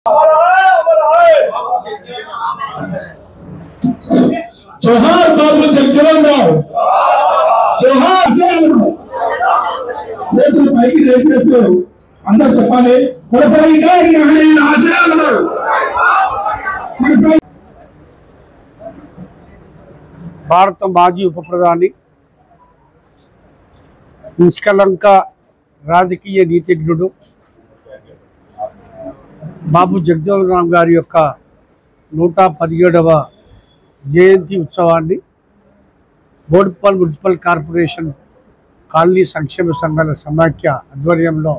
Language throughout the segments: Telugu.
जोहार बाबू जगजीवन राव जोहार చేతులు పైకి చేసేస్తూ అందరూ చెప్పాలి కొనసాగిగా ఆశయాలను భారత మాజీ ఉప ప్రధాని నిష్కలంక రాజకీయ నీతిజ్ఞుడు బాబు జగజీవన్ రామ్ గారి యొక్క 117వ జయంతి ఉత్సవాన్ని బోడుప్పల్ మున్సిపల్ కార్పొరేషన్ కాలనీ సంక్షేమ సంఘాల సమాఖ్య ఆధ్వర్యంలో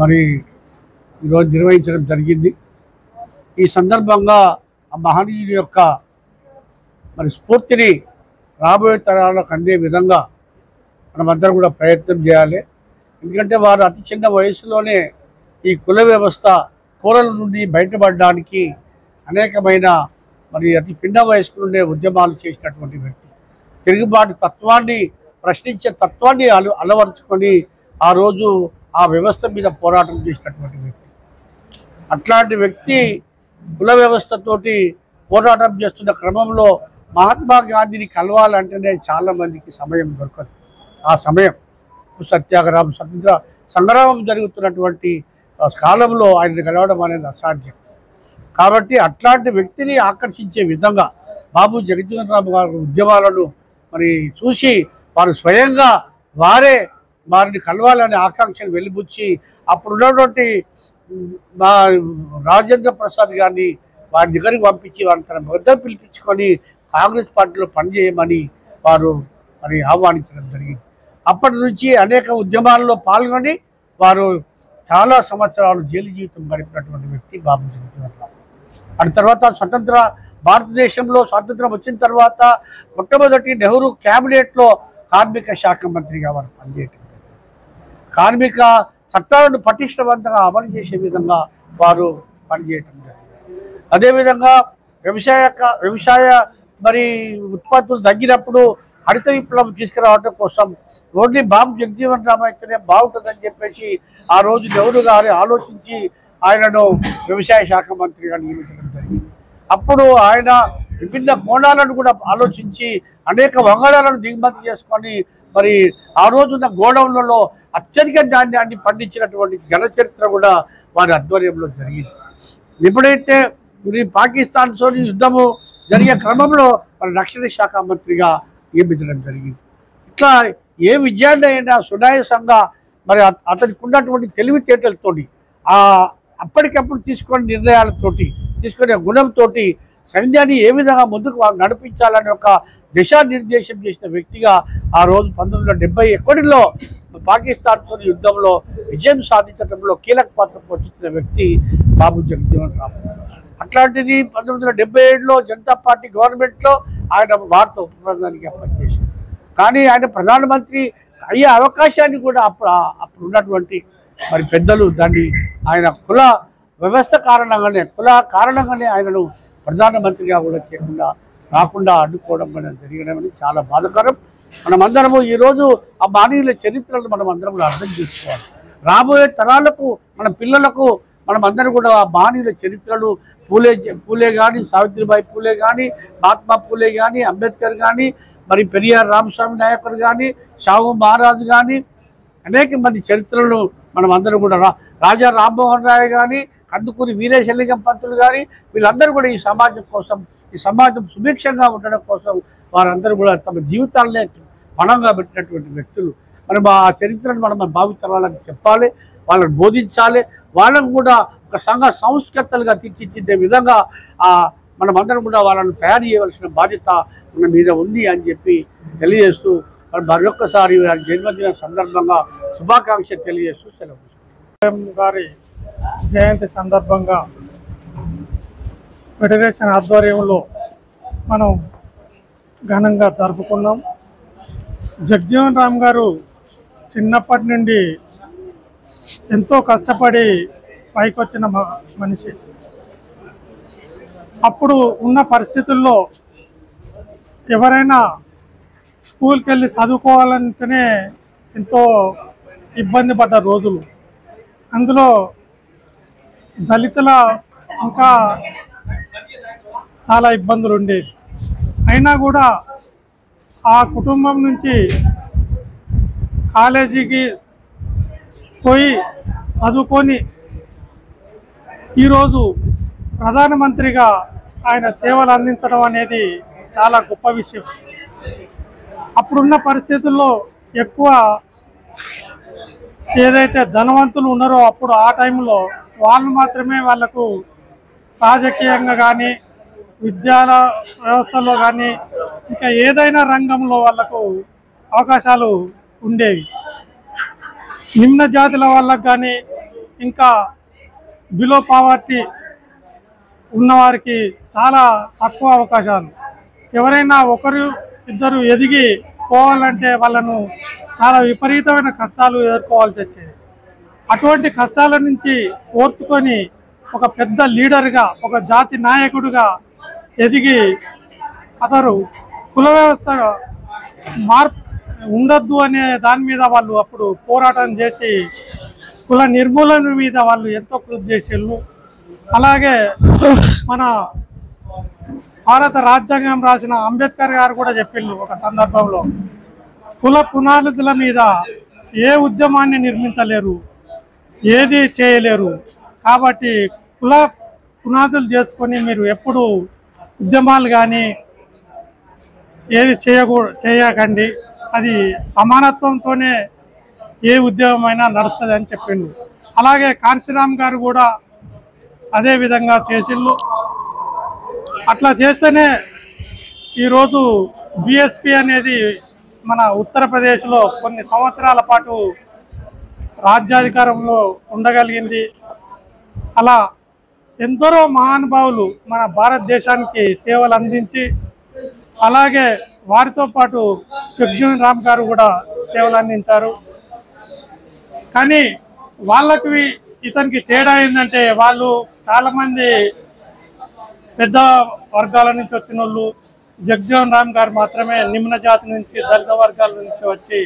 మరి ఈరోజు నిర్వహించడం జరిగింది. ఈ సందర్భంగా ఆ మహనీయుడి యొక్క మరి స్ఫూర్తిని రాబోయే తరాలకు అందే విధంగా మనమందరం కూడా ప్రయత్నం చేయాలి. ఎందుకంటే వారు అతి చిన్న వయసులోనే ఈ కుల వ్యవస్థ కోరల నుండి బయటపడడానికి అనేకమైన మరి అతి పిన్న వయస్సు నుండే ఉద్యమాలు చేసినటువంటి వ్యక్తి, తిరుగుబాటు తత్వాన్ని ప్రశ్నించే తత్వాన్ని అలవరుచుకొని ఆ రోజు ఆ వ్యవస్థ మీద పోరాటం చేసినటువంటి వ్యక్తి. అట్లాంటి వ్యక్తి కుల వ్యవస్థతోటి పోరాటం చేస్తున్న క్రమంలో మహాత్మా గాంధీని కలవాలంటేనే చాలామందికి సమయం దొరకదు. ఆ సమయం సత్యాగ్రహం స్వతంత్ర సంగ్రామం జరుగుతున్నటువంటి కాలంలో ఆయన్ని కలవడం అనేది అసాధ్యం. కాబట్టి అట్లాంటి వ్యక్తిని ఆకర్షించే విధంగా బాబు జగజీవన్ రామ్ గారి ఉద్యమాలను మరి చూసి వారు స్వయంగా వారిని కలవాలనే ఆకాంక్షను వెలిబుచ్చి అప్పుడున్నటువంటి రాజేంద్ర ప్రసాద్ గారిని వారి దగ్గరికి పంపించి వారిని తన వద్ద పిలిపించుకొని కాంగ్రెస్ పార్టీలో పనిచేయమని వారు మరి ఆహ్వానించడం జరిగింది. అప్పటి నుంచి అనేక ఉద్యమాల్లో పాల్గొని వారు చాలా సంవత్సరాలు జైలు జీవితం గడిపినటువంటి వ్యక్తి బాబు జగజీవన్ రామ్. ఆ తర్వాత భారతదేశంలో స్వాతంత్రం వచ్చిన తర్వాత మొట్టమొదటి నెహ్రూ క్యాబినెట్లో కార్మిక శాఖ మంత్రిగా వారు పనిచేయటం జరిగింది. కార్మిక చట్టాలను పటిష్టవంతంగా అమలు చేసే విధంగా వారు పనిచేయటం జరిగింది. అదేవిధంగా వ్యవసాయ మరి ఉత్పత్తులు తగ్గినప్పుడు హరిత విప్లవం తీసుకురావడం కోసం ఓన్లీ బాబు జగజీవన్ రామ్ అయితేనే బాగుంటుందని చెప్పేసి ఆ రోజు నెహ్రూ గారు ఆలోచించి ఆయనను వ్యవసాయ శాఖ మంత్రిగా నియమించడం జరిగింది. అప్పుడు ఆయన విభిన్న కోణాలను కూడా ఆలోచించి అనేక వంగడాలను దిగుమతి చేసుకొని మరి ఆ రోజున్న గోడౌన్లలో అత్యధిక ధాన్యాన్ని పండించినటువంటి ఘన చరిత్ర కూడా వారి ఆధ్వర్యంలో జరిగింది. ఎప్పుడైతే పాకిస్తాన్తో యుద్ధము జరిగే క్రమంలో మరి రక్షణ శాఖ మంత్రిగా నియమించడం జరిగింది. ఇట్లా ఏ విజయాన్ని అయినా సునాయాసంగా మరి అతనికి ఉన్నటువంటి తెలివితేటలతోటి అప్పటికప్పుడు తీసుకునే నిర్ణయాలతోటి తీసుకునే గుణంతో సైన్యాన్ని ఏ విధంగా ముందుకు నడిపించాలని ఒక దిశానిర్దేశం చేసిన వ్యక్తిగా ఆ రోజు 1971లో పాకిస్తాన్తో యుద్ధంలో విజయం సాధించడంలో కీలక పాత్ర పోషించిన వ్యక్తి బాబు జగజీవన్ రామ్. అట్లాంటిది 1977లో జనతా పార్టీ గవర్నమెంట్లో ఆయన భారత ఉప ప్రధానిగా పనిచేశారు. కానీ ఆయన ప్రధానమంత్రి అయ్యే అవకాశాన్ని కూడా అప్పుడు ఉన్నటువంటి మరి పెద్దలు దాన్ని ఆయన కుల వ్యవస్థ కారణంగానే ఆయనను ప్రధానమంత్రిగా కూడా రాకుండా అడ్డుకోవడం అనేది జరిగడమని చాలా బాధాకరం. మనమందరము ఈరోజు ఆ మహనీయుల చరిత్రను మనం అందరం కూడా అర్థం చేసుకోవాలి. రాబోయే తరాలకు మన పిల్లలకు మనమందరం కూడా ఆ మహనీయుల చరిత్రలు పూలే కానీ, సావిత్రిబాయి పూలే కానీ, మహాత్మా పూలే కానీ, అంబేద్కర్ కానీ, మరి పెరియార్ రామస్వామి నాయకుడు కానీ, షాహు మహారాజు కానీ అనేక మంది చరిత్రలను మనం అందరం కూడా రాజా రామ్మోహన్ రాయ్ కానీ, కందుకూరి వీరేశలింగం పంతులు కానీ వీళ్ళందరూ కూడా ఈ సమాజం కోసం, ఈ సమాజం సుభిక్షంగా ఉండడం కోసం వారందరూ కూడా తమ జీవితాలనే పణంగా పెట్టినటువంటి వ్యక్తులు. మనం ఆ చరిత్రను మనం భావితరాలకు చెప్పాలి, వాళ్ళని బోధించాలి, వాళ్ళకు కూడా ఒక సంఘ సంస్కర్తలుగా తీర్చిదిద్దే విధంగా మనమందరం కూడా వాళ్ళను తయారు చేయవలసిన బాధ్యత మన మీద ఉంది అని చెప్పి తెలియజేస్తూ మరొక్కసారి వారి జన్మదిన సందర్భంగా శుభాకాంక్షలు తెలియజేస్తూ సెలవు. గారి జయంతి సందర్భంగా ఫెడరేషన్ ఆధ్వర్యంలో మనం ఘనంగా జరుపుకున్నాం. జగజీవన్ రామ్ గారు చిన్నప్పటి నుండి ఎంతో కష్టపడి పైకొచ్చిన మనిషి. అప్పుడు ఉన్న పరిస్థితుల్లో ఎవరైనా స్కూల్కి వెళ్ళి చదువుకోవాలంటేనే ఎంతో ఇబ్బంది పడ్డ రోజులు. అందులో దళితుల ఇంకా చాలా ఇబ్బందులు ఉండేవి. అయినా కూడా ఆ కుటుంబం నుంచి కాలేజీకి పోయి చదువుకొని ఈరోజు ప్రధానమంత్రిగా ఆయన సేవలు అందించడం అనేది చాలా గొప్ప విషయం. అప్పుడున్న పరిస్థితుల్లో ఎక్కువ ఏదైతే ధనవంతులు ఉన్నారో అప్పుడు ఆ టైంలో వాళ్ళు మాత్రమే వాళ్లకు రాజకీయంగా కానీ విద్యాల వ్యవస్థలో కానీ ఇంకా ఏదైనా రంగంలో వాళ్లకు అవకాశాలు ఉండేవి. నిమ్న జాతుల వాళ్ళకు కానీ ఇంకా బిలో పావర్టీ ఉన్నవారికి చాలా తక్కువ అవకాశాలు. ఎవరైనా ఒకరు ఇద్దరు ఎదిగి పోవాలంటే వాళ్ళను చాలా విపరీతమైన కష్టాలు ఎదుర్కోవాల్సి వచ్చేది. అటువంటి కష్టాల నుంచి ఓర్చుకొని ఒక పెద్ద లీడర్గా ఒక జాతి నాయకుడిగా ఎదిగి అతను కుల వ్యవస్థ మార్పు ఉండొద్దు అనే దాని మీద వాళ్ళు అప్పుడు పోరాటం చేసి కుల నిర్మూలన మీద వాళ్ళు ఎంతో కృషి చేసేళ్ళు. అలాగే మన భారత రాజ్యాంగం రాసిన అంబేద్కర్ గారు కూడా చెప్పిండ్రు ఒక సందర్భంలో, కుల పునాదుల మీద ఏ ఉద్యమాన్ని నిర్మించలేరు, ఏది చేయలేరు. కాబట్టి కుల పునాదులు చేసుకొని మీరు ఎప్పుడు ఉద్యమాలు కానీ ఏది చేయకండి, అది సమానత్వంతోనే ఏ ఉద్యమమైనా నడుస్తుంది అని చెప్పిండు. అలాగే కాంశీరామ్ గారు కూడా అదే విధంగా చేసిండ్రు. అట్లా చేస్తేనే ఈరోజు బీఎస్పీ అనేది మన ఉత్తరప్రదేశ్లో కొన్ని సంవత్సరాల పాటు రాజ్యాధికారంలో ఉండగలిగింది. అలా ఎందరో మహానుభావులు మన భారతదేశానికి సేవలు అందించి, అలాగే వారితో పాటు జగ్జీవన్ రామ్ గారు కూడా సేవలు అందించారు. కానీ వాళ్ళకి ఇతనికి తేడా ఏంటంటే వాళ్ళు చాలామంది పెద్ద వర్గాల నుంచి వచ్చిన వాళ్ళు, జగ్జీవన్ రామ్ గారు మాత్రమే నిమ్న జాతి నుంచి దళిత వర్గాల నుంచి వచ్చి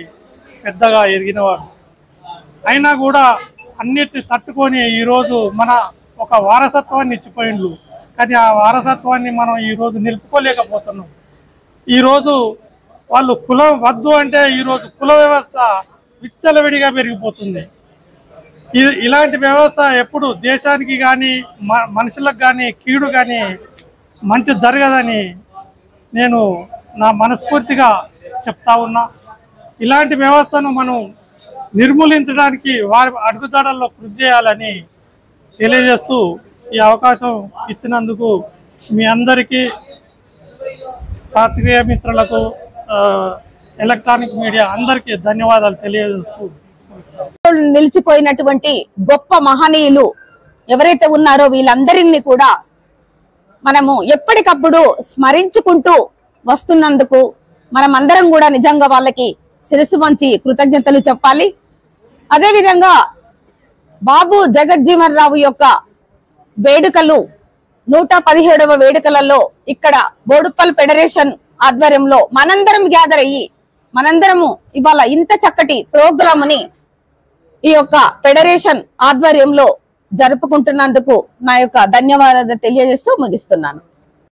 పెద్దగా ఎదిగినవారు. అయినా కూడా అన్నిటిని తట్టుకొని ఈరోజు మన ఒక వారసత్వాన్ని ఇచ్చిపోయిండ్రు. కానీ ఆ వారసత్వాన్ని మనం ఈరోజు నిలుపుకోలేకపోతున్నాం. ఈరోజు వాళ్ళు కులం వద్దు అంటే ఈరోజు కుల వ్యవస్థ విచ్చలవిడిగా పెరిగిపోతుంది. ఇలాంటి వ్యవస్థ ఎప్పుడు దేశానికి కానీ మనుషులకు కానీ కీడు కానీ మంచి జరగదని నేను నా మనస్ఫూర్తిగా చెప్తా ఉన్నా. ఇలాంటి వ్యవస్థను మనం నిర్మూలించడానికి వారి అడుగుజాడల్లో కృషి చేయాలని తెలియజేస్తూ ఈ అవకాశం ఇచ్చినందుకు మీ అందరికీ, పాత్రికేయ మిత్రులకు, ఎలక్ట్రానిక్ మీడియా అందరికీ ధన్యవాదాలు తెలియజేస్తూ నిలిచిపోయినటువంటి గొప్ప మహనీయులు ఎవరైతే ఉన్నారో వీళ్ళందరినీ కూడా మనము ఎప్పటికప్పుడు స్మరించుకుంటూ వస్తున్నందుకు మనమందరం కూడా నిజంగా వాళ్ళకి శిరస్సు వంచి కృతజ్ఞతలు చెప్పాలి. అదేవిధంగా బాబు జగజ్జీవన్ రావు యొక్క వేడుకలు 117వ వేడుకలలో ఇక్కడ బోడుప్పల్ ఫెడరేషన్ ఆధ్వర్యంలో మనందరం గ్యాదర్ అయ్యి మనందరము ఇవాళ ఇంత చక్కటి ప్రోగ్రామ్ని ఈ యొక్క ఫెడరేషన్ ఆధ్వర్యంలో జరుపుకుంటున్నందుకు నా యొక్క ధన్యవాదాలు తెలియజేస్తూ ముగిస్తున్నాను.